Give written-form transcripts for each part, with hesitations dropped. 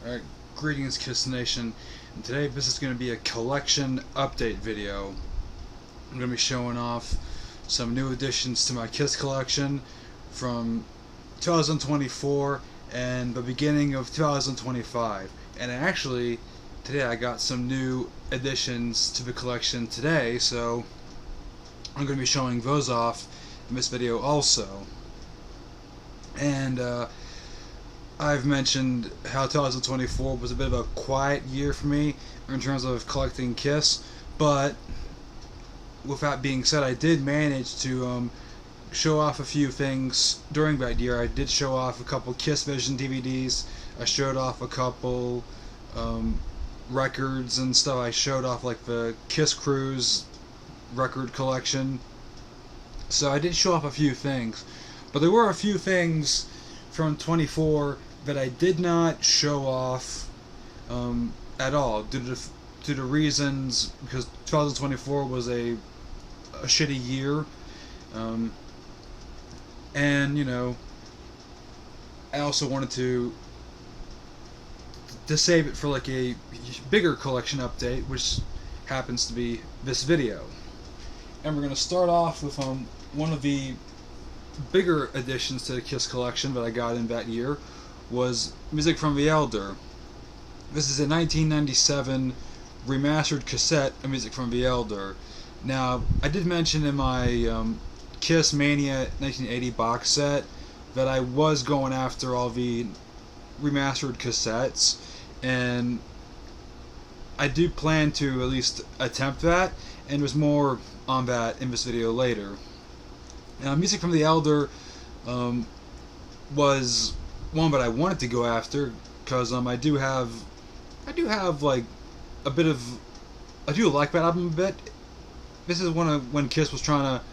Alright, greetings Kiss Nation, and today this is going to be a collection update video. I'm going to be showing off some new additions to my Kiss collection from 2024 and the beginning of 2025. And actually, today I got some new additions to the collection today, so I'm going to be showing those off in this video also. And I've mentioned how 2024 was a bit of a quiet year for me in terms of collecting Kiss, but with that being said, I did manage to show off a few things during that year. I did show off a couple Kiss Vision DVDs. I showed off a couple records and stuff. I showed off like the Kiss Cruise record collection. So I did show off a few things, but there were a few things from 24 that I did not show off at all due to reasons, because 2024 was a shitty year, and you know, I also wanted to save it for like a bigger collection update, which happens to be this video. And we're going to start off with one of the bigger additions to the Kiss collection that I got in that year was Music from the Elder. This is a 1997 remastered cassette of Music from the Elder. Now, I did mention in my Kiss Mania 1980 box set that I was going after all the remastered cassettes, and I do plan to at least attempt that, and there's more on that in this video later. Now, Music from the Elder was one that I wanted to go after because I do have like a bit of, I do like that album a bit. This is when Kiss was trying to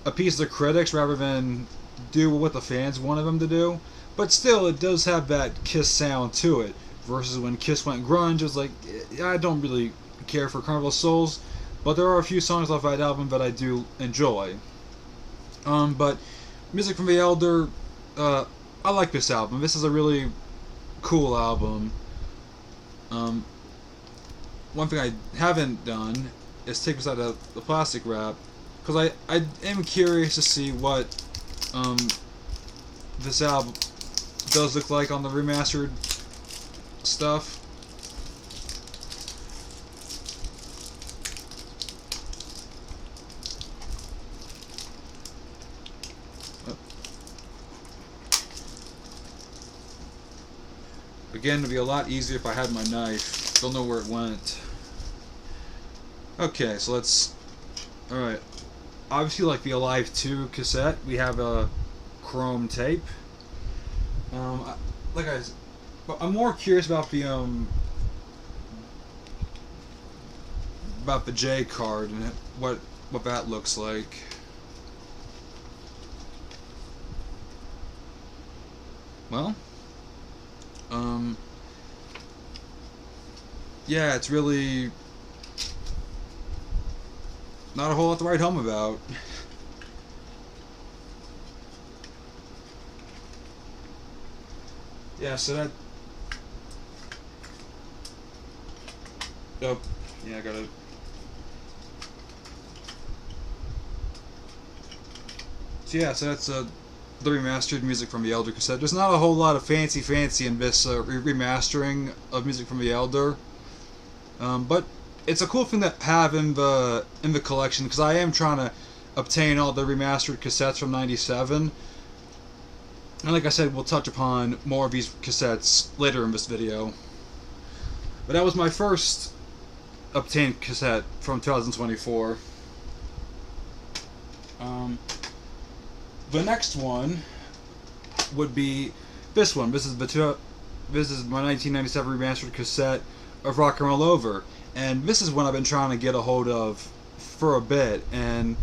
appease the critics rather than do what the fans wanted them to do. But still, it does have that Kiss sound to it. Versus when Kiss went grunge, it was like, I don't really care for Carnival of Souls, but there are a few songs off that album that I do enjoy. But Music from the Elder, I like this album. This is a really cool album. One thing I haven't done is take this out of the plastic wrap, because I am curious to see what this album does look like on the remastered stuff. Again, it'd be a lot easier if I had my knife. Don't know where it went. Okay, so let's... Alright. Obviously, like the Alive 2 cassette, we have a chrome tape. But I'm more curious about the J card and what that looks like. Well, yeah, it's really not a whole lot to write home about. Yeah, so that... Oh, yeah, I gotta... So that's the remastered Music from the Elder cassette. There's not a whole lot of fancy in this remastering of Music from the Elder, but it's a cool thing to have in the collection, because I am trying to obtain all the remastered cassettes from '97. And like I said, we'll touch upon more of these cassettes later in this video. But that was my first obtained cassette from 2024. The next one would be this one. This is my 1997 remastered cassette of Rock and Roll Over, and this is one I've been trying to get a hold of for a bit, and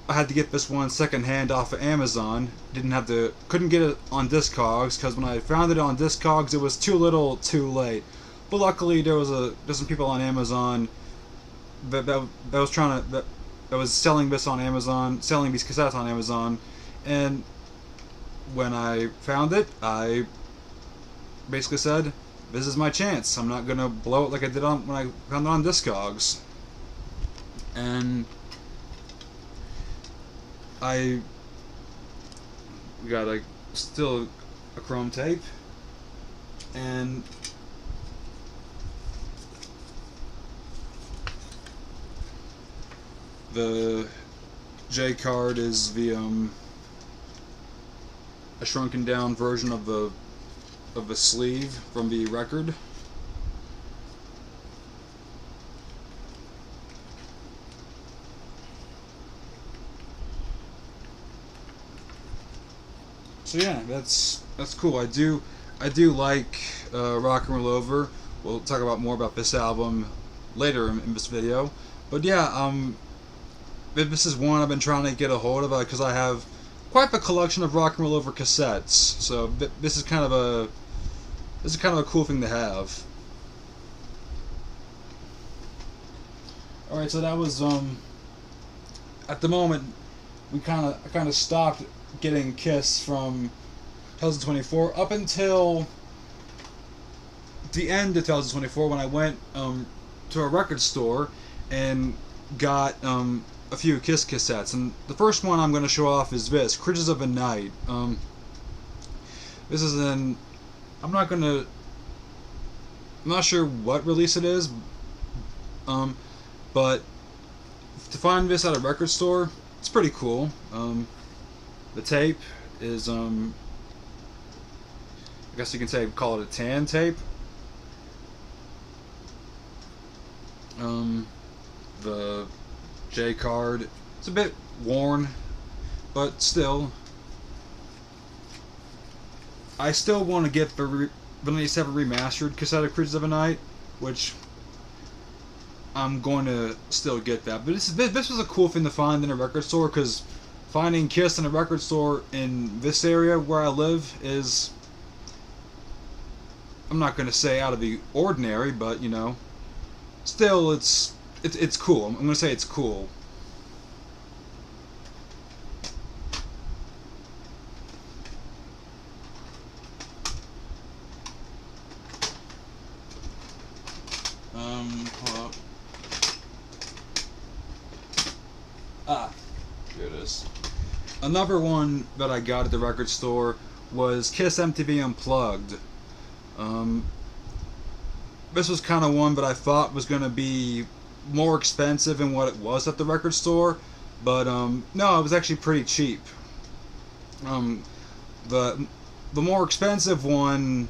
I had to get this one secondhand off of Amazon. Couldn't get it on Discogs, because when I found it on Discogs, it was too little, too late. But luckily, there's some people on Amazon that was selling this on Amazon, selling these cassettes on Amazon, and when I found it, I basically said, this is my chance. I'm not gonna blow it like I did when I found it on Discogs. And we got still a chrome tape, and the J card is the a shrunken down version of the sleeve from the record. So yeah, that's cool. I do like Rock and Roll Over. We'll talk about more about this album later in this video. But yeah, this is one I've been trying to get a hold of because I have quite the collection of Rock and Roll Over cassettes. So this is kind of a cool thing to have. All right, so that was at the moment I kind of stopped getting Kiss from 2024 up until the end of 2024 when I went to a record store and got a few Kiss cassettes. And the first one I'm going to show off is this, Creatures of the Night. This is I'm not sure what release it is, but to find this at a record store, it's pretty cool. The tape is, I guess you can call it a tan tape. The J card, it's a bit worn, but still, I still want to get the 97 remastered cassette of Creatures of the Night, which I'm going to still get that. But this was a cool thing to find in a record store, because finding Kiss in a record store in this area where I live is, I'm not going to say out of the ordinary, but you know, still it's cool. I'm going to say it's cool. Hold up. Here it is. Another one that I got at the record store was Kiss MTV Unplugged. This was kind of one that I thought was going to be more expensive than what it was at the record store, but no, it was actually pretty cheap. The more expensive one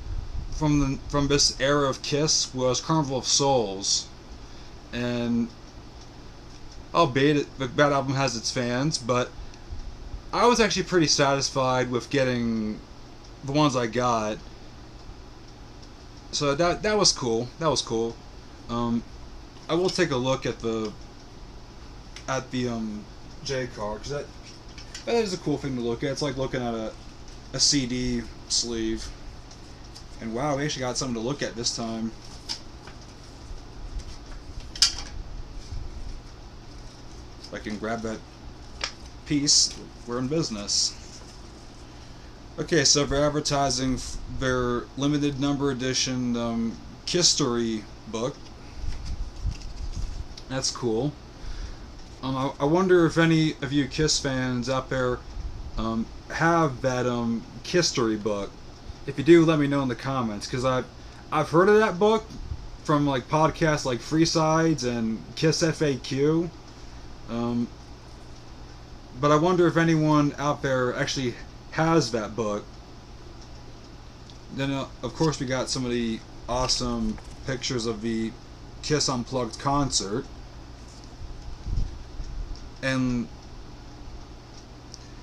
from this era of Kiss was Carnival of Souls, and albeit that album has its fans, but I was actually pretty satisfied with getting the ones I got. So that was cool. That was cool. I will take a look at the J card, because that is a cool thing to look at. It's like looking at a CD sleeve. And wow, we actually got something to look at this time. If I can grab that piece, we're in business. Okay, so they're advertising their limited number edition Kisstory book. That's cool. I wonder if any of you Kiss fans out there have that Kisstory book. If you do, let me know in the comments, because I've heard of that book from like podcasts like Freesides and Kiss FAQ. But I wonder if anyone out there actually has that book. Then of course we got some of the awesome pictures of the Kiss Unplugged concert, and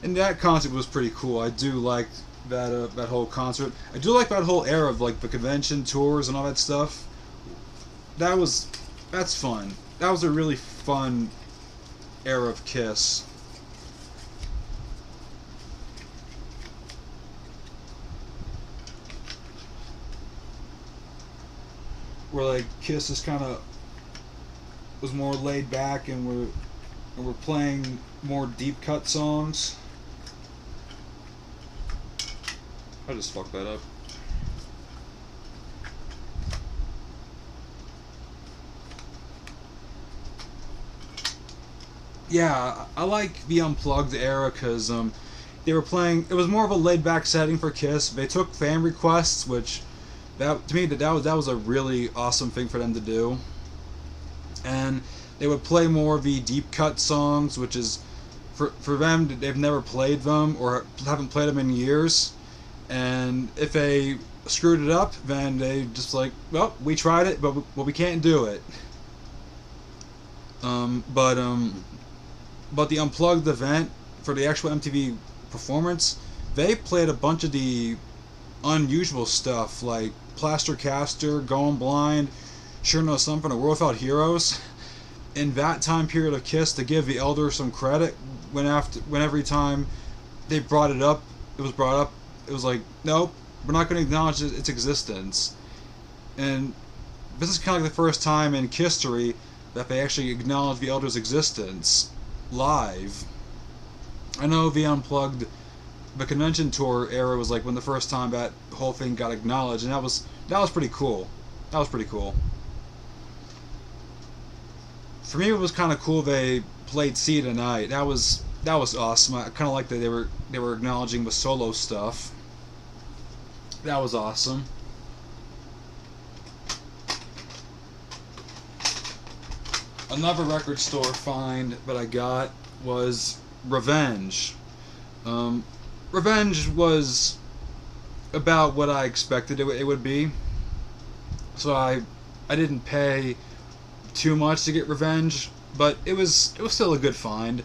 that concert was pretty cool. I do like that whole concert. I do like that whole era of like the convention tours and all that stuff. That's fun. That was a really fun era of Kiss. Where like Kiss is kind of was more laid back, and we're playing more deep cut songs. I just fucked that up. Yeah, I like the Unplugged era because they were playing. It was more of a laid back setting for Kiss. They took fan requests, which that to me that was a really awesome thing for them to do. And they would play more of the deep cut songs, which is for them they've never played them or haven't played them in years. And if they screwed it up, then they just like, well, we tried it, but we can't do it. Um, but um, but the Unplugged event for the actual MTV performance, they played a bunch of the unusual stuff like Plaster Caster, Going Blind, Sure No Something, A World Without Heroes. In that time period of Kiss, to give the Elder some credit, when every time they brought it up, it was brought up. It was like, nope, we're not going to acknowledge its existence. And this is kind of like the first time in history that they actually acknowledge the Elder's existence live. I know the Unplugged, the convention tour era was like when the first time that whole thing got acknowledged, and that was pretty cool. That was pretty cool. For me, it was kind of cool they played "See You Tonight." That was awesome. I kind of like that they were acknowledging the solo stuff. That was awesome. Another record store find that I got was Revenge. Um, Revenge was about what I expected it would be. So I didn't pay too much to get Revenge, but it was still a good find.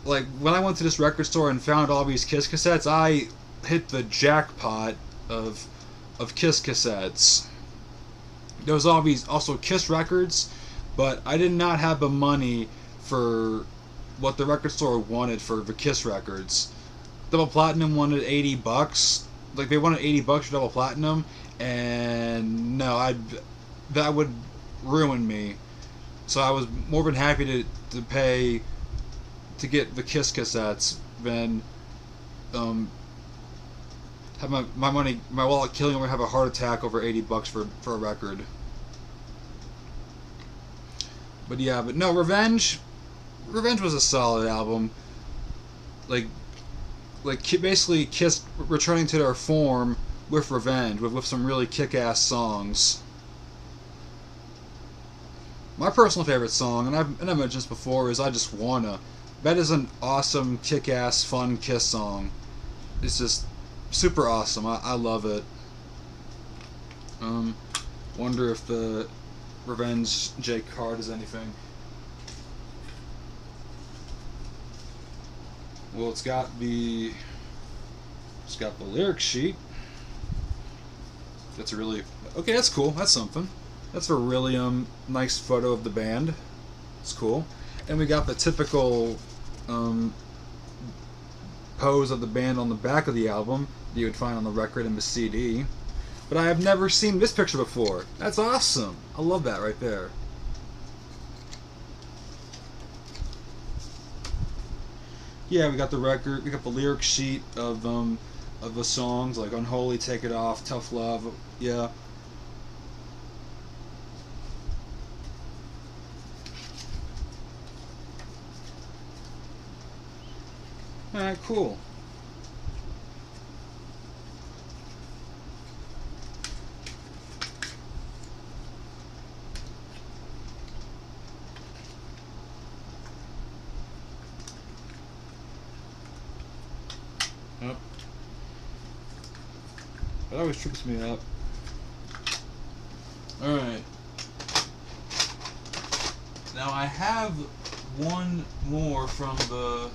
Like when I went to this record store and found all these Kiss cassettes, I hit the jackpot of Kiss cassettes. There was all these also Kiss records, but I did not have the money for what the record store wanted for the Kiss records. Double Platinum wanted $80. Like they wanted $80 for Double Platinum, and no, that would ruin me. So I was more than happy to pay to get the Kiss cassettes than have my money, my wallet killing or have a heart attack over $80 for a record. But yeah, but no, Revenge was a solid album. Like basically Kiss returning to their form with Revenge, with some really kick-ass songs. My personal favorite song, and I've mentioned this before, is "I Just Wanna." That is an awesome, kick-ass, fun Kiss song. It's just super awesome. I love it. Um, Wonder if the Revenge J card is anything. Well, it's got the lyric sheet. That's a really okay. That's cool. That's something. That's a really nice photo of the band. It's cool. And we got the typical um, pose of the band on the back of the album that you would find on the record and the CD. But I have never seen this picture before. That's awesome. I love that right there. Yeah, we got the record. We got the lyric sheet of the songs like "Unholy," "Take It Off," "Tough Love." Yeah. All right, cool. Yep. That always trips me up. All right. Now I have one more from the.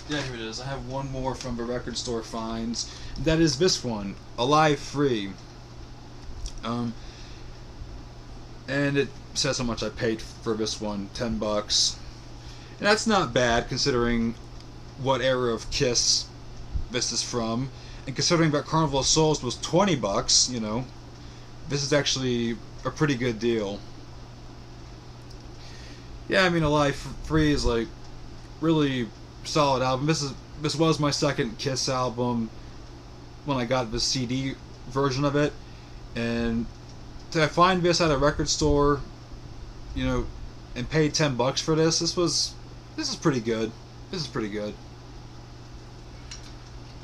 Yeah, here it is. I have one more from the record store finds. That is this one, "Alive Free." Um, and it says how much I paid for this one, $10. And that's not bad considering what era of Kiss this is from, and considering that Carnival of Souls was $20, this is actually a pretty good deal. Yeah, I mean, "Alive Free" is like really solid album. This was my second Kiss album when I got the CD version of it, and to find this at a record store, you know, and paid $10 for this. This is pretty good. This is pretty good.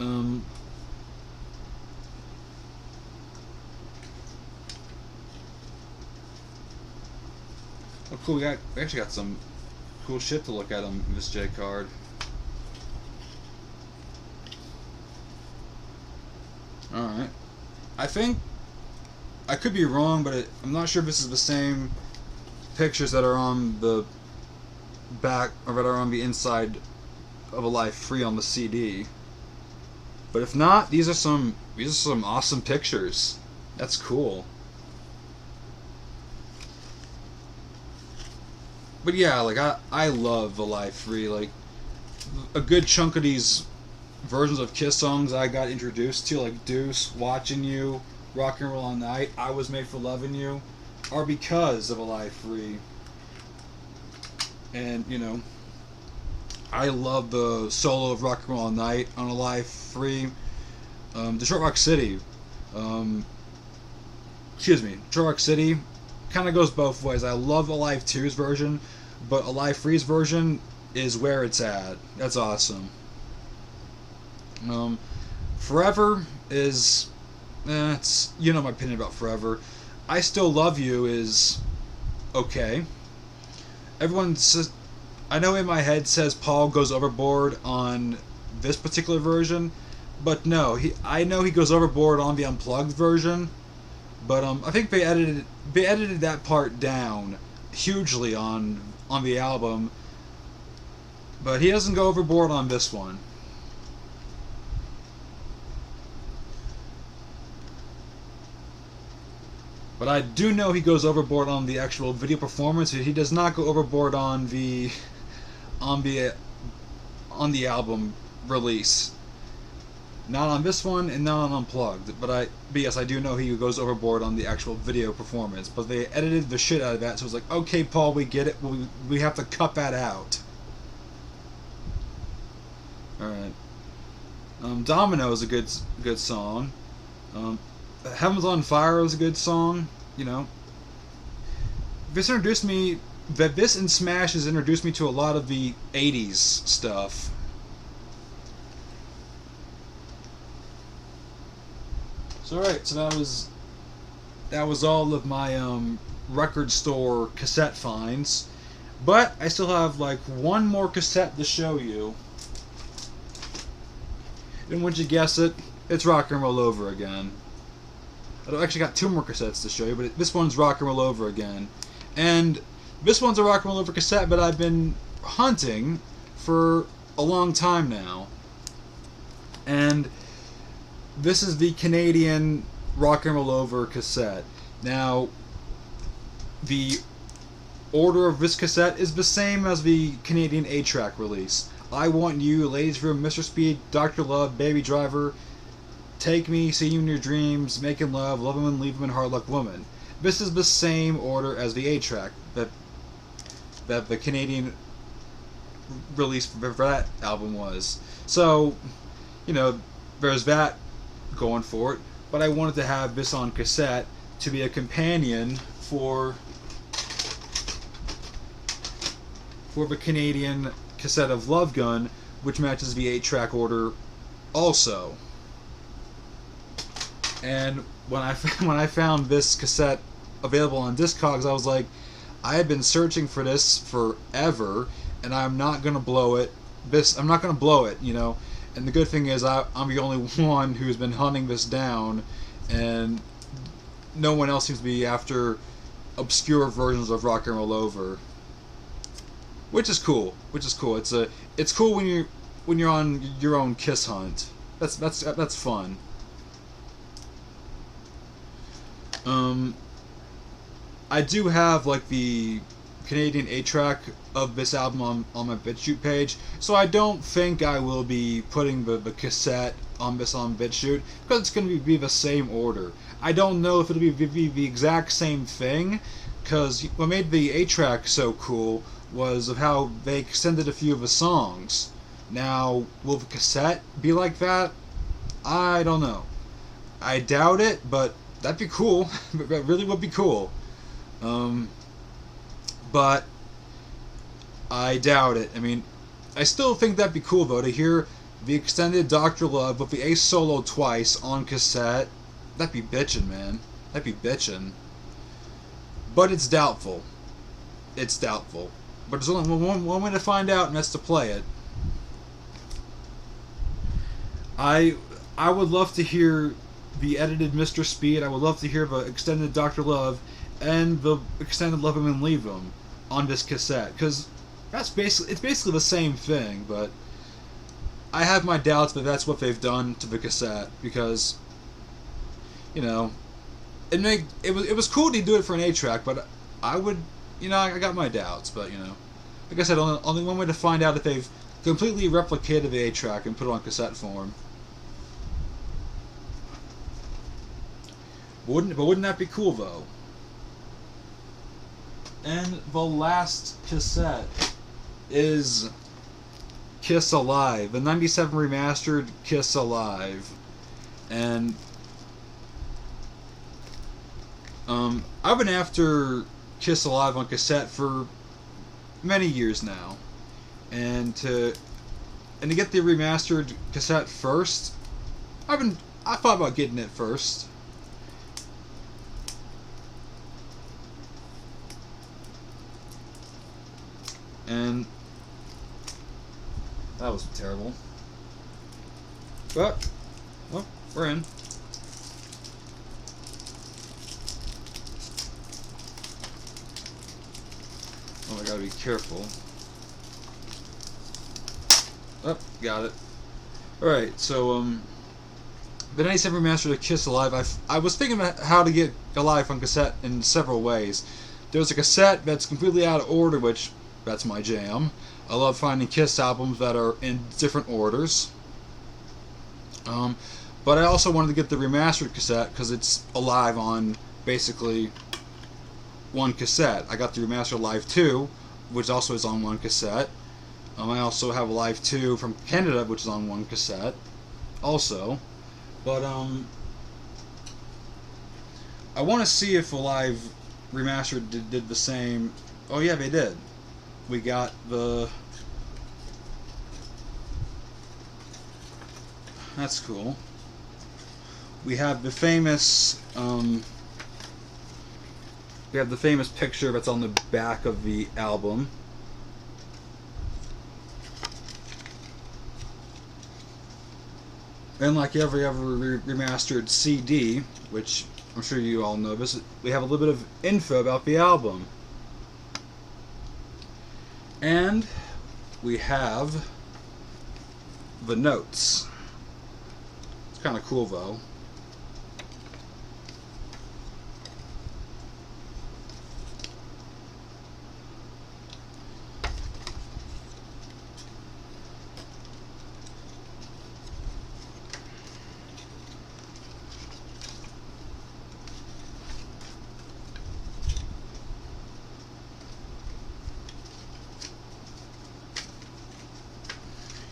Oh, cool. We actually got some cool shit to look at on this J card. Alright. I think, I could be wrong, but I'm not sure if this is the same pictures that are on the back, or that are on the inside of Alive 3 on the CD. But if not, these are some awesome pictures. That's cool. But yeah, like I love Alive 3. Like, a good chunk of these versions of Kiss songs I got introduced to, like Deuce, Watching You, Rock and Roll All Night, I Was Made for Loving You, are because of Alive 3. And, you know, I love the solo of Rock and Roll All Night on Alive 3. Detroit Rock City. Detroit Rock City kind of goes both ways. I love Alive 2's version, but Alive 3's version is where it's at. That's awesome. Forever is, it's, you know my opinion about Forever. I Still Love You is okay. Everyone says, I know in my head says Paul goes overboard on this particular version, but no, I know he goes overboard on the unplugged version, but I think they edited that part down hugely on the album, but he doesn't go overboard on this one. But I do know he goes overboard on the actual video performance. He does not go overboard on the album release. Not on this one and not on Unplugged. But yes, I do know he goes overboard on the actual video performance. But they edited the shit out of that, so it's like, okay, Paul, we get it. We have to cut that out. All right. Domino is a good song. Heaven's on Fire was a good song, you know. This and Smash has introduced me to a lot of the 80s stuff. So alright, so that was all of my record store cassette finds. But I still have like one more cassette to show you. And once you guess it, it's Rock and Roll Over Again. I've actually got two more cassettes to show you, but this one's Rock and Roll Over Again. And this one's a Rock and Roll Over cassette, but I've been hunting for a long time now. And this is the Canadian Rock and Roll Over cassette. Now, the order of this cassette is the same as the Canadian 8-track release. I Want You, Ladies Room, Mr. Speed, Dr. Love, Baby Driver, Take Me, See You in Your Dreams, Making Love, Love 'Em and Leave 'Em and Hard Luck Woman. This is the same order as the 8-track that the Canadian release for that album was. So, you know, there's that going for it. But I wanted to have this on cassette to be a companion for the Canadian cassette of Love Gun, which matches the 8-track order also. And when I found this cassette available on Discogs, I was like, I had been searching for this forever, and I'm not gonna blow it. I'm not gonna blow it, you know. And the good thing is, I'm the only one who's been hunting this down, and no one else seems to be after obscure versions of Rock and Roll Over, which is cool. It's cool when you're on your own Kiss hunt. That's fun. I do have like the Canadian 8-track of this album on my BitChute page, so I don't think I will be putting the cassette on this on BitChute, because it's going to be the same order. I don't know if it'll be the exact same thing, because what made the 8-track so cool was of how they extended a few of the songs. Now, will the cassette be like that? I don't know. I doubt it, but that'd be cool. That really would be cool. But I doubt it. I mean, I still think that'd be cool though to hear the extended Dr. Love with the Ace solo twice on cassette. That'd be bitchin', man. That'd be bitchin'. But it's doubtful. It's doubtful. But there's only one way to find out, and that's to play it. I would love to hear the edited Mr. Speed. I would love to hear the extended Dr. Love and the extended Love 'Em and Leave 'Em on this cassette, because it's basically the same thing. But I have my doubts that that's what they've done to the cassette, because you know it was cool to do it for an 8-track, but I would, I got my doubts. But like I said, only one way to find out if they've completely replicated the 8-track and put it on cassette form. Wouldn't that be cool though? And the last cassette is Kiss Alive, the '97 remastered Kiss Alive, and I've been after Kiss Alive on cassette for many years now, and to get the remastered cassette first, I thought about getting it first. And that was terrible. But, well, we're in. Oh, I gotta be careful. Oh, got it. Alright, so, the '97 remastered of Kiss Alive, I was thinking about how to get Alive on cassette in several ways. There's a cassette that's completely out of order, which that's my jam. I love finding Kiss albums that are in different orders. But I also wanted to get the remastered cassette because it's Alive on basically one cassette. I got the remastered Alive 2, which also is on one cassette. I also have Alive 2 from Canada, which is on one cassette also. But I want to see if Alive Remastered did the same. Oh yeah, they did. We got the... That's cool. We have the famous picture that's on the back of the album. And like every other remastered CD, which I'm sure you all know, we have a little bit of info about the album. And we have the notes. It's kind of cool though.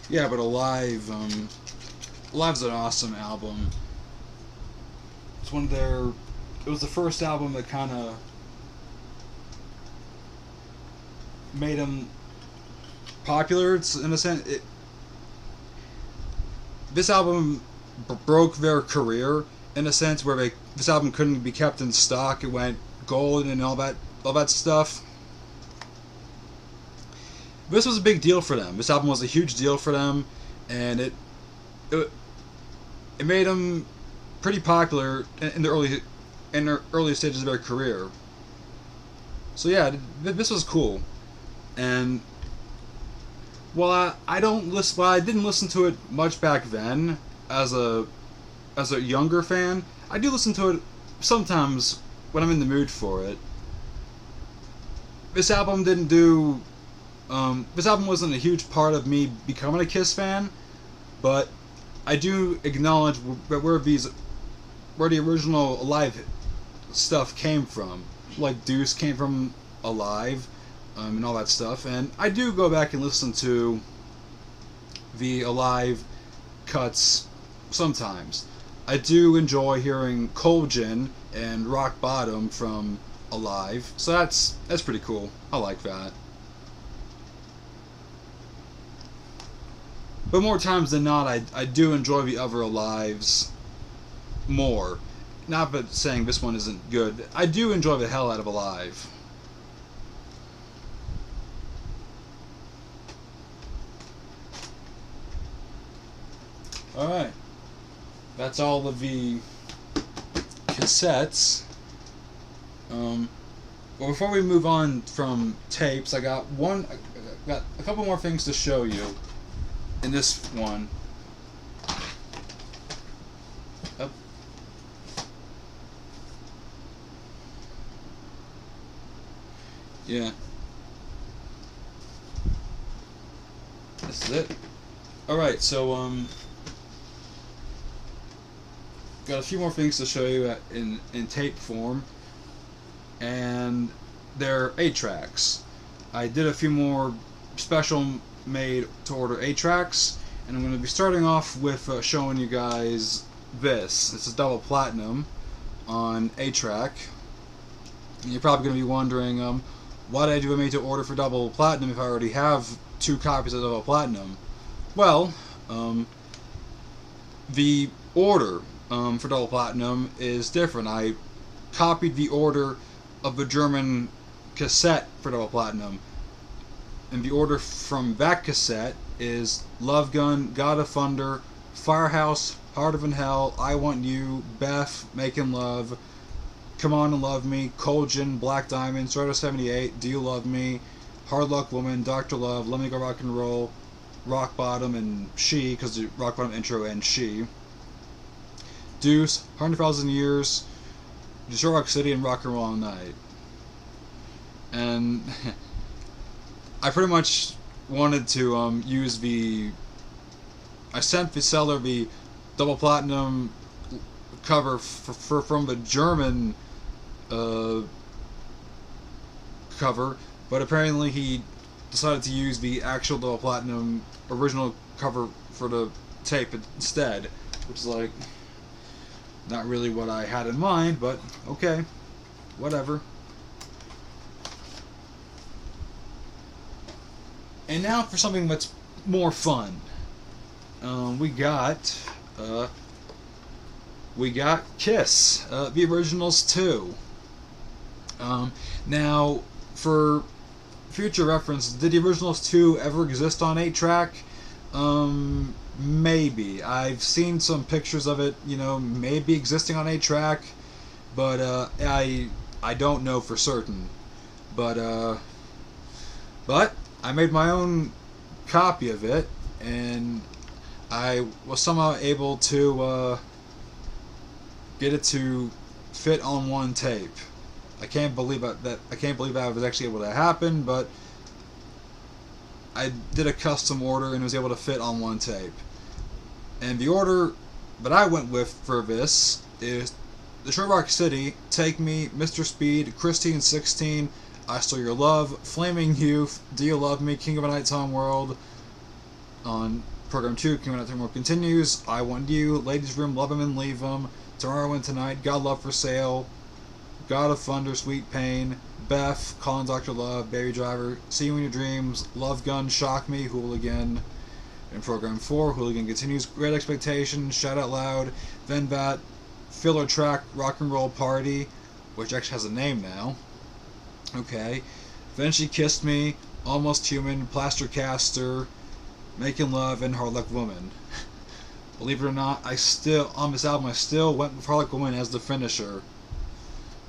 Yeah, but Alive's an awesome album. It's one of their... It was the first album that kind of made them popular. It's, in a sense, this album broke their career in a sense where this album couldn't be kept in stock. It went gold and all that stuff. This was a big deal for them. This album was a huge deal for them, and it made them pretty popular in the early stages of their career. So yeah, this was cool. And while I didn't listen to it much back then as a younger fan, I do listen to it sometimes when I'm in the mood for it. This album didn't do. This album wasn't a huge part of me becoming a Kiss fan, but I do acknowledge where the original Alive stuff came from. Like Deuce came from Alive, and all that stuff. And I do go back and listen to the Alive cuts sometimes. I do enjoy hearing Cold Gin and Rock Bottom from Alive, so that's pretty cool. I like that. But more times than not, I do enjoy the other Alives more. Not but saying this one isn't good. I do enjoy the hell out of Alive. Alright. That's all of the cassettes. Well, before we move on from tapes, I got a couple more things to show you in this one. Oh. Yeah. This is it. Alright, so, got a few more things to show you in tape form, and they're 8-tracks. I did a few more special made to order 8-tracks, and I'm going to be starting off with showing you guys this. This is double platinum on 8-track. And you're probably going to be wondering, why did I do a made to order for double platinum if I already have 2 copies of double platinum? Well, the order for double platinum is different. I copied the order of the German cassette for double platinum, and the order from that cassette is Love Gun, God of Thunder, Firehouse, Heart of Hell, I Want You, Beth, Making Love, Come On and Love Me, Cold Gin, Black Diamond, Starter 78, Do You Love Me, Hard Luck Woman, Dr. Love, Let Me Go Rock and Roll, Rock Bottom, and She, because the Rock Bottom intro and She, Deuce, 100,000 Years, Detroit Rock City, and Rock and Roll All Night. And I pretty much wanted to use the... I sent the seller the double platinum cover from the German cover, but apparently he decided to use the actual double platinum original cover for the tape instead, which is like not really what I had in mind, but okay, whatever. And now for something that's more fun. We got Kiss, the Originals 2. Now, for future reference, did the Originals 2 ever exist on 8-track? Maybe. I've seen some pictures of it, maybe existing on 8-track, but I don't know for certain. But I made my own copy of it, and I was somehow able to get it to fit on one tape. I can't believe that was actually able to happen, but I did a custom order and it was able to fit on one tape. And the order that I went with for this is Detroit Rock City, Take Me, Mr. Speed, Christine 16, I Stole Your Love, Flaming Youth, Do You Love Me, King of a Nighttime World. On Program 2, King of a Nighttime World continues, I Want You, Ladies Room, Love 'Em and Leave 'Em, Tomorrow and Tonight, God Love for Sale, God of Thunder, Sweet Pain, Beth, Calling Dr. Love, Baby Driver, See You in Your Dreams, Love Gun, Shock Me, Hooligan. In Program 4, Hooligan continues, Great Expectation, Shout Out Loud, then that filler track, Rock and Roll Party, which actually has a name now. Okay. Then She Kissed Me, Almost Human, Plaster Caster, Making Love, and Hard Luck Woman. Believe it or not, on this album, I still went with Hard Luck Woman as the finisher.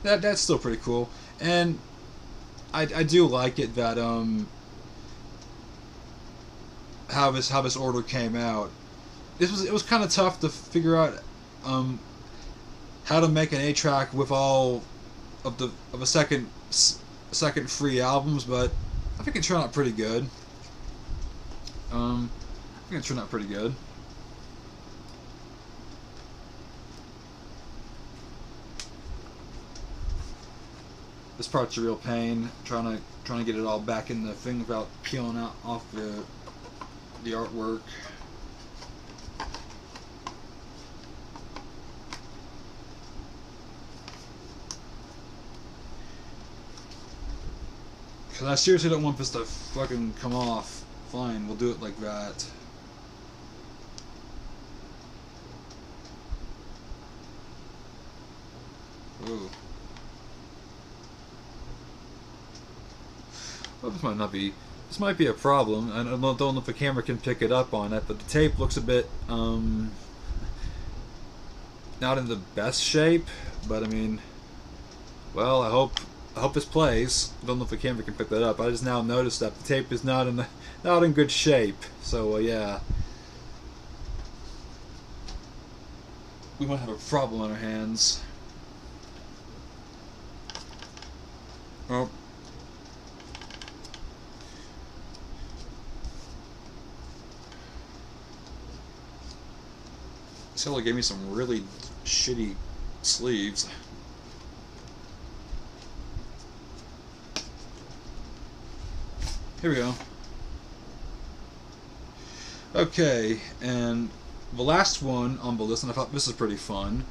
That's still pretty cool. And I do like it that how this order came out. It was kind of tough to figure out how to make an 8-track with all of the second free albums, but I think it turned out pretty good. This part's a real pain, trying to get it all back in the thing without peeling out off the artwork. Because I seriously don't want this to fucking come off. Fine, we'll do it like that. Ooh. Well, this might not be. This might be a problem. I don't know if the camera can pick it up on it, but the tape looks a bit not in the best shape. But I mean, well, I hope this plays. I don't know if the camera can pick that up. I just now noticed that the tape is not in good shape. So yeah, we might have a problem on our hands. Oh. Seller gave me some really shitty sleeves. Here we go. Okay, and the last one on the list, and I thought this was pretty fun,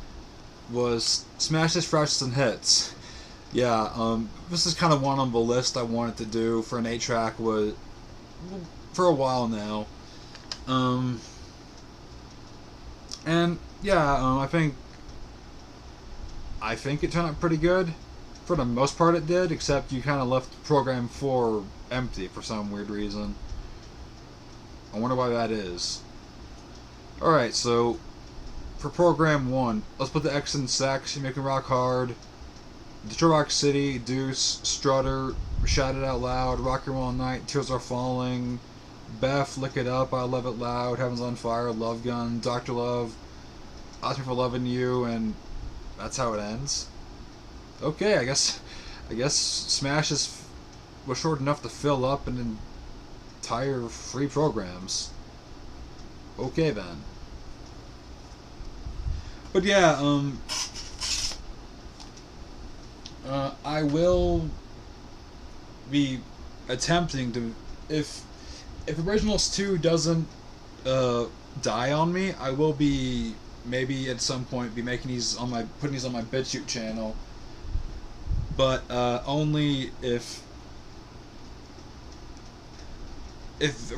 was Smashes, Fractures, and Hits. Yeah, this is kind of one on the list I wanted to do for an 8-track for a while now. And yeah, I think it turned out pretty good. For the most part it did, except you kind of left program 4 empty for some weird reason. I wonder why that is. Alright, so for program 1, let's put the X in sex, You Make Me Rock Hard, Detroit Rock City, Deuce, Strutter, Shout It Out Loud, Rock and Roll All Night, Tears Are Falling, Beth, Lick It Up, I Love It Loud, Heaven's on Fire, Love Gun, Dr. Love, Ask Me for Loving You, and that's how it ends. Okay, I guess Smash was short enough to fill up an entire 3 programs. Okay then. But yeah, I will be attempting to, if Originals 2 doesn't die on me, I will be maybe at some point be making putting these on my BitChute channel. But only if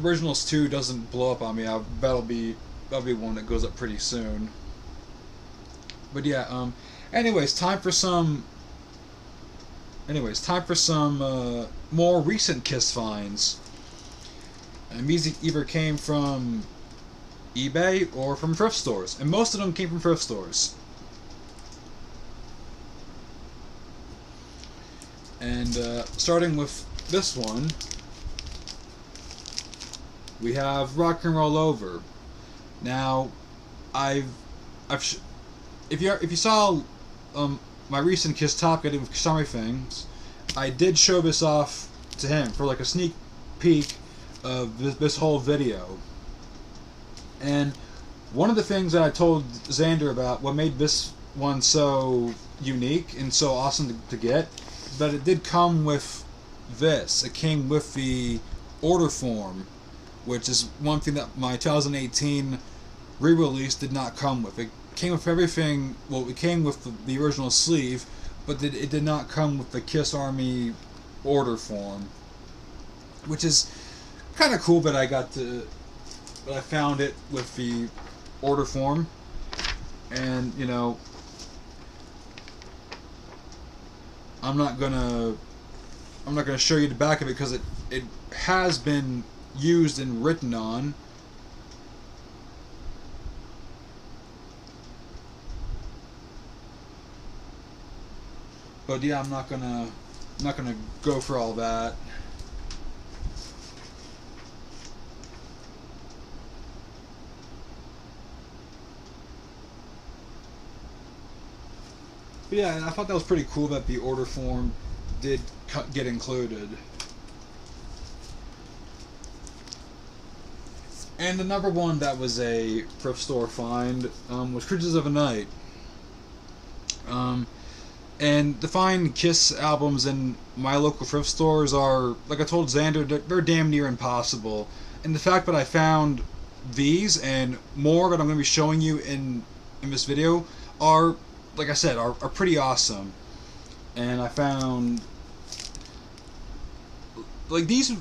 Originals 2 doesn't blow up on me, that'll be one that goes up pretty soon. But yeah, anyways, time for some more recent Kiss finds. And these either came from eBay or from thrift stores, and most of them came from thrift stores. And starting with this one, we have Rock and Roll Over. Now, if you saw my recent Kiss Top Guide with Summary Things, I did show this off to him for like a sneak peek of this whole video. And one of the things that I told Xander about what made this one so unique and so awesome to get, but it did come with this. It came with the order form, which is one thing that my 2018 re-release did not come with. It came with everything. Well, it came with the original sleeve, but it did not come with the Kiss Army order form, which is kind of cool that I found it with the order form. And you know, I'm not gonna show you the back of it because it has been used and written on. But yeah, I'm not gonna go for all that. But yeah, I thought that was pretty cool that the order form did get included. And another one that was a thrift store find was Creatures of the Night. And to find Kiss albums in my local thrift stores are, like I told Xander, they're damn near impossible. And the fact that I found these and more that I'm going to be showing you in this video are, like I said, are pretty awesome. And I found, like, these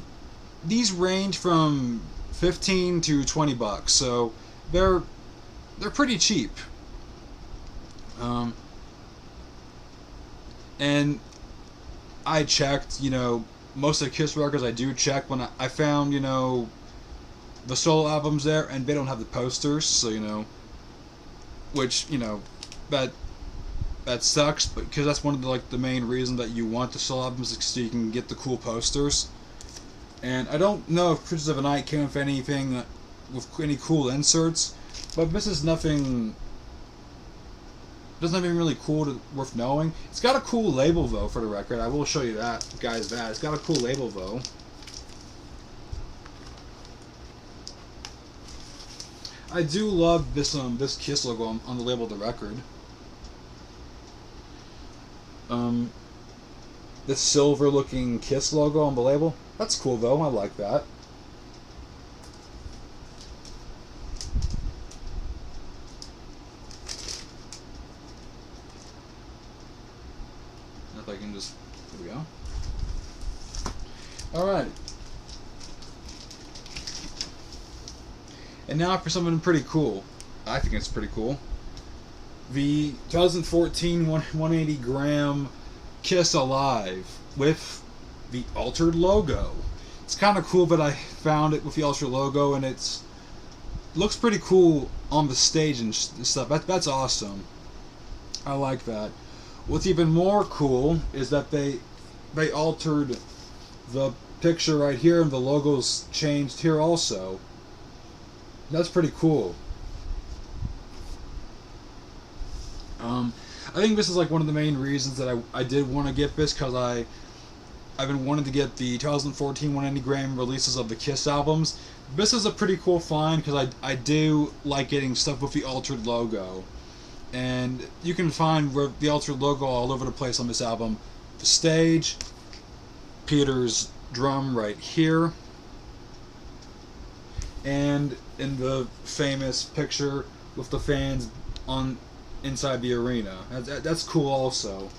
range from $15 to $20, so they're pretty cheap. And I checked, most of the Kiss records I do check when I found, the solo albums there, and they don't have the posters, so, which, that sucks, because that's one of the main reasons that you want the solo albums, so you can get the cool posters. And I don't know if Creatures of the Night came with anything, with any cool inserts, but this is nothing, doesn't have anything really cool worth knowing. It's got a cool label, though, for the record. I will show you that, guys, that. It's got a cool label, though. I do love this Kiss logo on the label of the record. This silver-looking Kiss logo on the label. That's cool, though. I like that. If I can just... Here we go. Alright. And now for something pretty cool. I think it's pretty cool. The 2014 180 gram Kiss Alive with the altered logo. It's kind of cool that I found it with the altered logo, and it looks pretty cool on the stage and stuff. That's awesome. I like that. What's even more cool is that they altered the picture right here, and the logo's changed here also. That's pretty cool. I think this is like one of the main reasons that I did want to get this, because I've been wanting to get the 2014 180 gram releases of the Kiss albums. This is a pretty cool find, because I do like getting stuff with the altered logo. And you can find the altered logo all over the place on this album. The stage, Peter's drum right here, and in the famous picture with the fans inside the arena. That's cool also.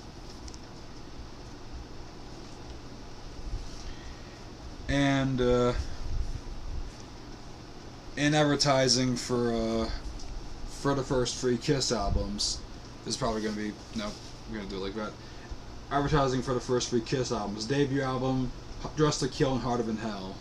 And advertising for the first 3 Kiss albums. This is probably going to be... No, we're going to do it like that. Advertising for the first 3 Kiss albums. Debut album, Dressed to Kill and Harder Than Hell.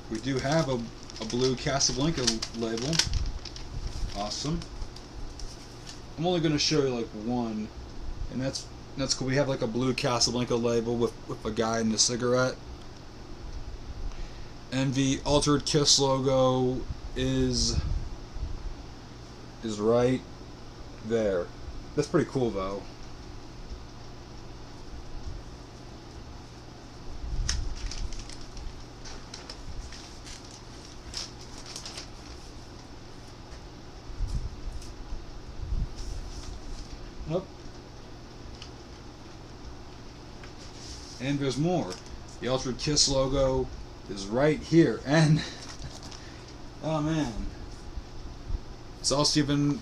We do have a blue Casablanca label. Awesome. I'm only going to show you like one, and that's cool. We have like a blue Casablanca label with a guy in the cigarette, and the altered Kiss logo is right there. That's pretty cool, though. Nope. And there's more. The Altered Kiss logo is right here, and oh man, it's also even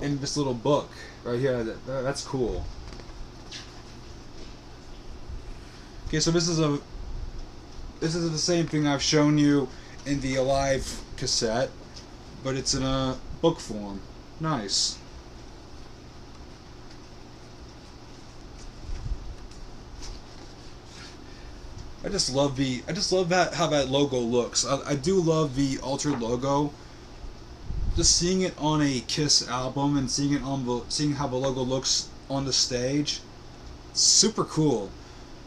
in this little book right here. That's cool. Okay, so this is the same thing I've shown you in the Alive cassette, but it's in a book form. Nice. I just love how that logo looks. I do love the altered logo. Just seeing it on a Kiss album and seeing how the logo looks on the stage, super cool.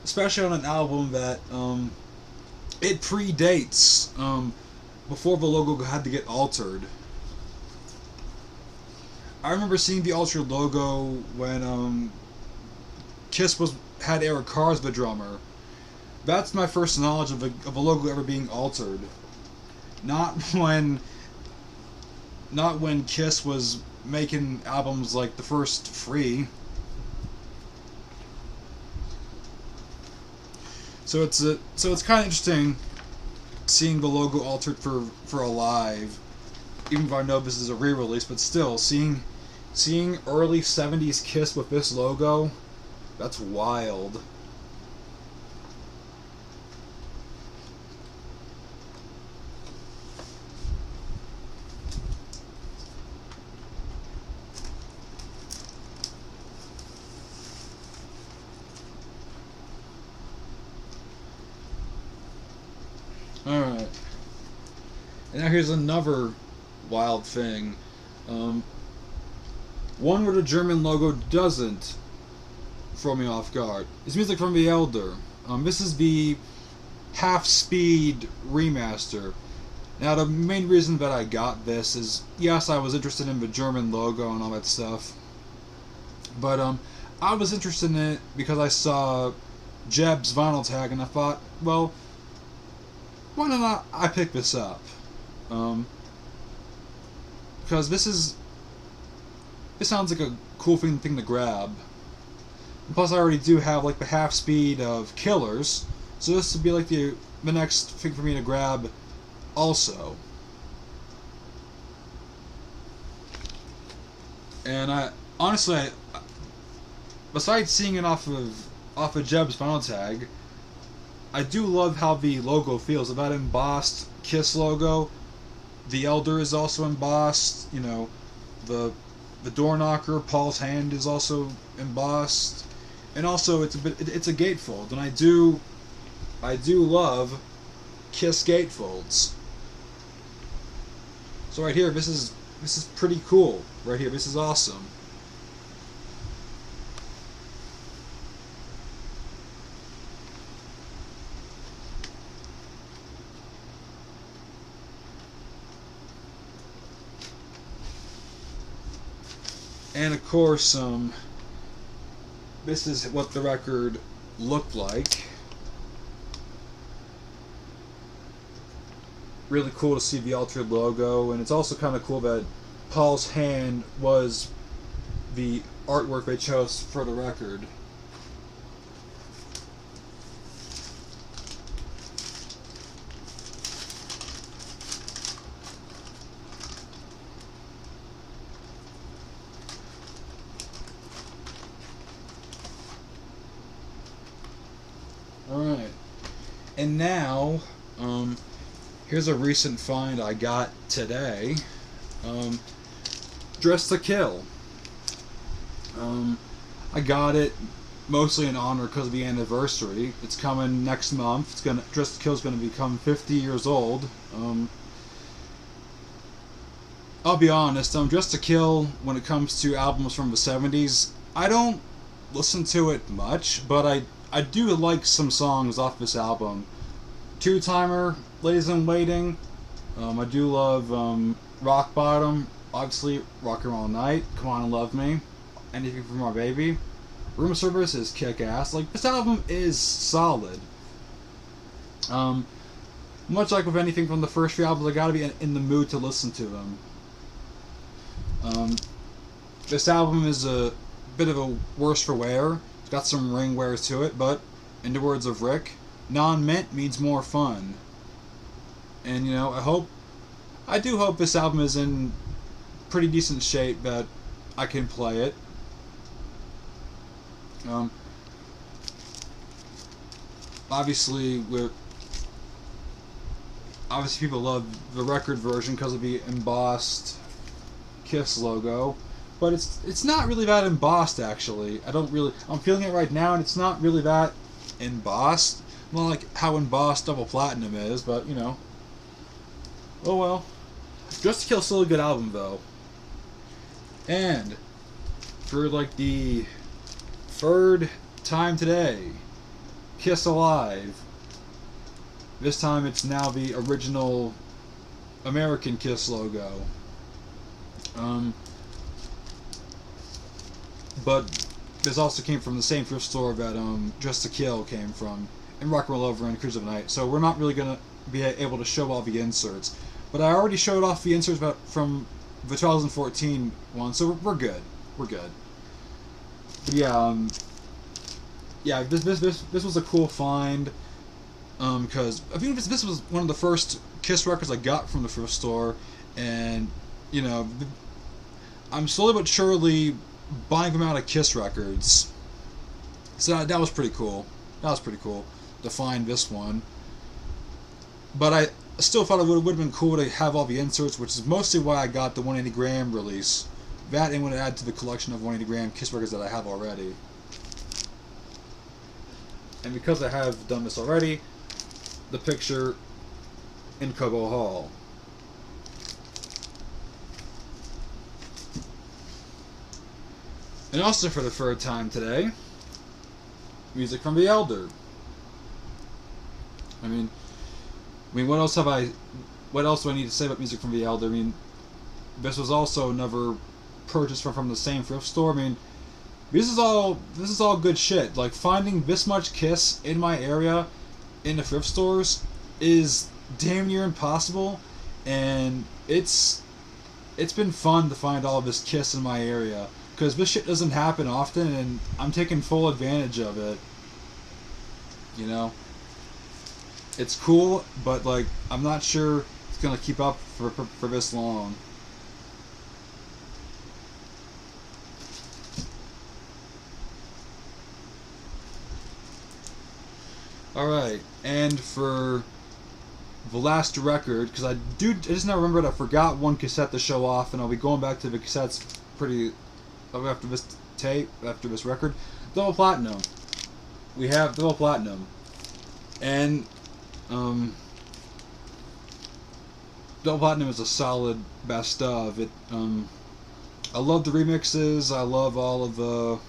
Especially on an album that it predates before the logo had to get altered. I remember seeing the altered logo when Kiss had Eric Carr as the drummer. That's my first knowledge of a logo ever being altered. Not when Kiss was making albums like the first 3. So it's kind of interesting seeing the logo altered for Alive, even though I know this is a re-release, but still seeing seeing early 70s Kiss with this logo, that's wild. Alright. And now here's another wild thing. One where the German logo doesn't throw me off guard. It's music from The Elder. This is the half-speed remaster. Now the main reason that I got this is, yes, I was interested in the German logo and all that stuff. But I was interested in it because I saw Jeb's vinyl tag and I thought, well, why not I pick this up? Because this sounds like a cool thing to grab. And plus, I already do have like the half speed of Killers, so this would be like the next thing for me to grab, also. And I honestly, besides seeing it off of Jeb's vinyl tag, I do love how the logo feels. That embossed Kiss logo. The Elder is also embossed. You know, the door knocker, Paul's hand, is also embossed, and also it's a gatefold, and I do love Kiss gatefolds. So right here, this is pretty cool. Right here, this is awesome. And of course, this is what the record looked like. Really cool to see the altered logo, and it's also kind of cool that Paul's hand was the artwork they chose for the record. Alright, and now, here's a recent find I got today. Dressed to Kill. I got it mostly in honor because of the anniversary. It's coming next month. Dressed to Kill is gonna become 50 years old. I'll be honest, Dressed to Kill, when it comes to albums from the 70s, I don't listen to it much, but I do like some songs off this album. Two Timer, Ladies in Waiting. I do love Rock Bottom, obviously Rockin' All Night, Come On and Love Me, Anything for My Baby. Room Service is kick-ass. Like, this album is solid. Much like with anything from the first few albums, I gotta be in the mood to listen to them. This album is a bit of a worse for wear. It's got some ring wear to it, but in the words of Rick, non-mint means more fun. And, you know, I do hope this album is in pretty decent shape that I can play it. Obviously people love the record version because of the embossed Kiss logo, but it's not really that embossed, actually. I'm feeling it right now, and it's not really that embossed. Not like how embossed Double Platinum is, but, you know. Oh well. Dressed to Kill is still a good album, though. And for like the third time today, Kiss Alive. This time it's now the original American Kiss logo. But this also came from the same thrift store that Dressed to Kill came from, and Rock and Roll Over and Cruise of the Night. So we're not really gonna be able to show all the inserts. But I already showed off the inserts from the 2014 one, so we're good. We're good. But yeah, this was a cool find. Because I think this was one of the first Kiss records I got from the thrift store, and you know, I'm slowly but surely buying them out of Kiss Records. So that was pretty cool. That was pretty cool to find this one. But I still thought it would have been cool to have all the inserts, which is mostly why I got the 180 gram release. That and would add to the collection of 180 gram Kiss records that I have already. And because I have done this already, the picture in Cobo Hall. And also for the third time today, music from The Elder. I mean, what else do I need to say about music from The Elder? I mean, this was also another purchase from the same thrift store. I mean, this is all good shit. Like, finding this much Kiss in my area in the thrift stores is damn near impossible, and it's been fun to find all of this Kiss in my area, because this shit doesn't happen often, and I'm taking full advantage of it. You know? It's cool, but, like, I'm not sure it's gonna keep up for this long. Alright, and for the last record, because I just now remembered I forgot one cassette to show off, and I'll be going back to the cassettes after this tape, after this record. Double Platinum. We have Double Platinum. And, Double Platinum is a solid best of. I love the remixes, I love all of the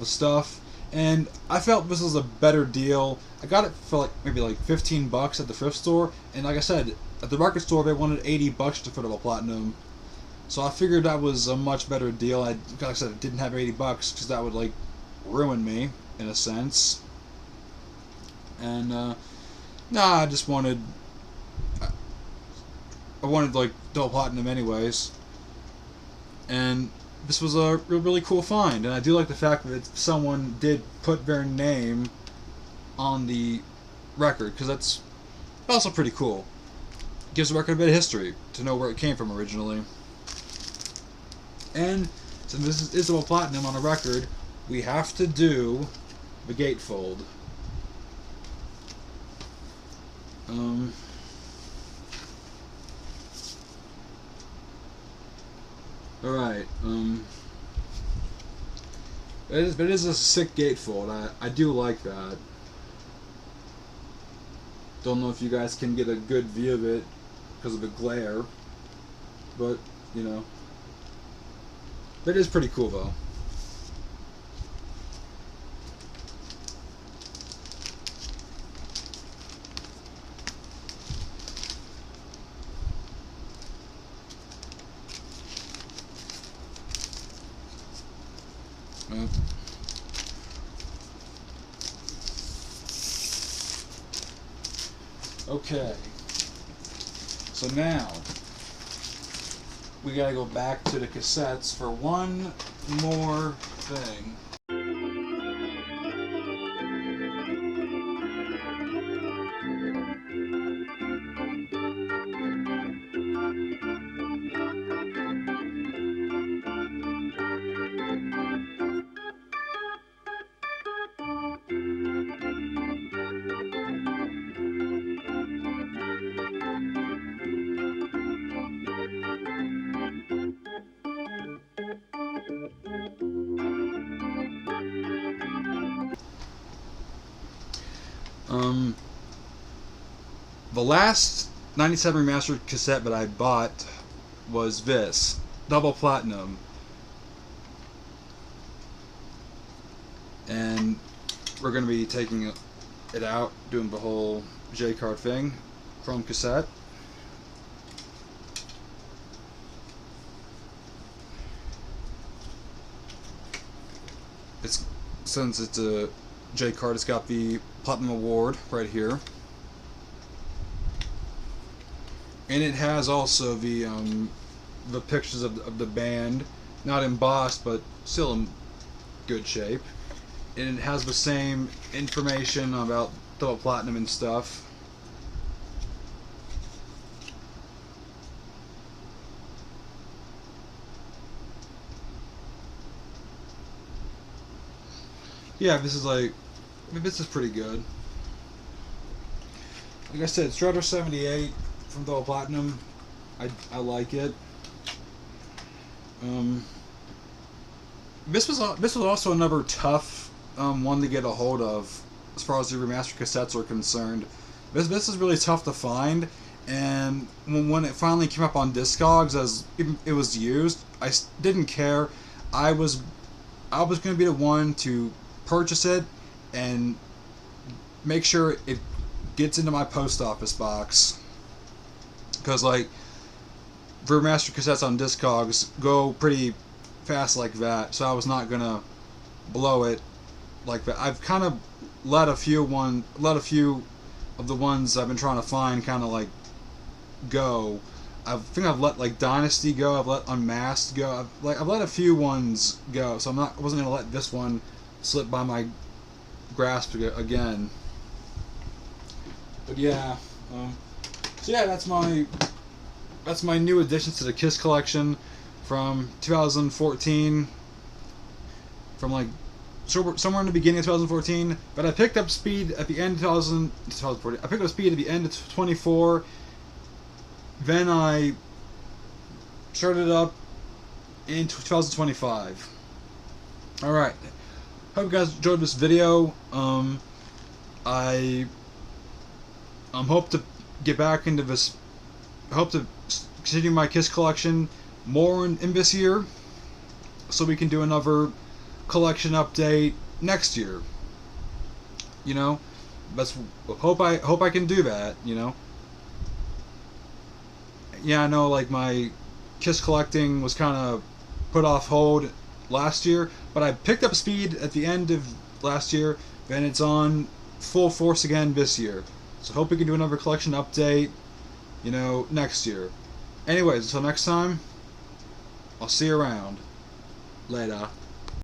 stuff. And I felt this was a better deal. I got it for maybe $15 at the thrift store, and like I said, at the record store they wanted $80 for Double Platinum. So I figured that was a much better deal. Like I said, it didn't have $80 because that would ruin me in a sense. And I just wanted Double Platinum anyways. And this was a really cool find, and I do like the fact that someone did put their name on the record, because that's also pretty cool. Gives the record a bit of history to know where it came from originally. And since this is Double Platinum on a record, we have to do the gatefold. Alright, it is a sick gatefold. I do like that. Don't know if you guys can get a good view of it because of the glare, but, you know, it is pretty cool though. Okay, so now we gotta go back to the cassettes for one more thing. The last 97 remastered cassette that I bought was this, Double Platinum. And we're going to be taking it out, doing the whole J-card thing, chrome cassette. Since it's a J-card, it's got the Platinum Award right here. And it has also the pictures of the band, not embossed, but still in good shape. And it has the same information about Double Platinum and stuff. yeah, this is like, I mean, this is pretty good. Like I said, Strutter 78 from Double Platinum. I like it. This was also another tough one to get a hold of as far as the remastered cassettes are concerned. This is really tough to find, and when it finally came up on Discogs as it was used, I didn't care. I was going to be the one to purchase it and make sure it gets into my post office box, because like remastered cassettes on Discogs go pretty fast like that, so I was not gonna blow it like that. I've kind of let a few of the ones I've been trying to find kind of like go. I think I've let like Dynasty go. I've let Unmasked go. I've let a few ones go. So I wasn't gonna let this one slip by my grasp again. But yeah, so yeah, that's my new additions to the Kiss collection from 2014. From like somewhere in the beginning of 2014, but I picked up speed at the end of 2014. I picked up speed at the end of 24. Then I started up in 2025. Alright. Hope you guys enjoyed this video. I hope to get back into this. I hope to continue my Kiss collection more in this year, so we can do another collection update next year. You know, hope I can do that. You know. Yeah, I know, like, my Kiss collecting was kind of put off hold last year, but I picked up speed at the end of last year, and it's on full force again this year. So hope we can do another collection update, you know, next year. Anyways, until next time, I'll see you around. Later.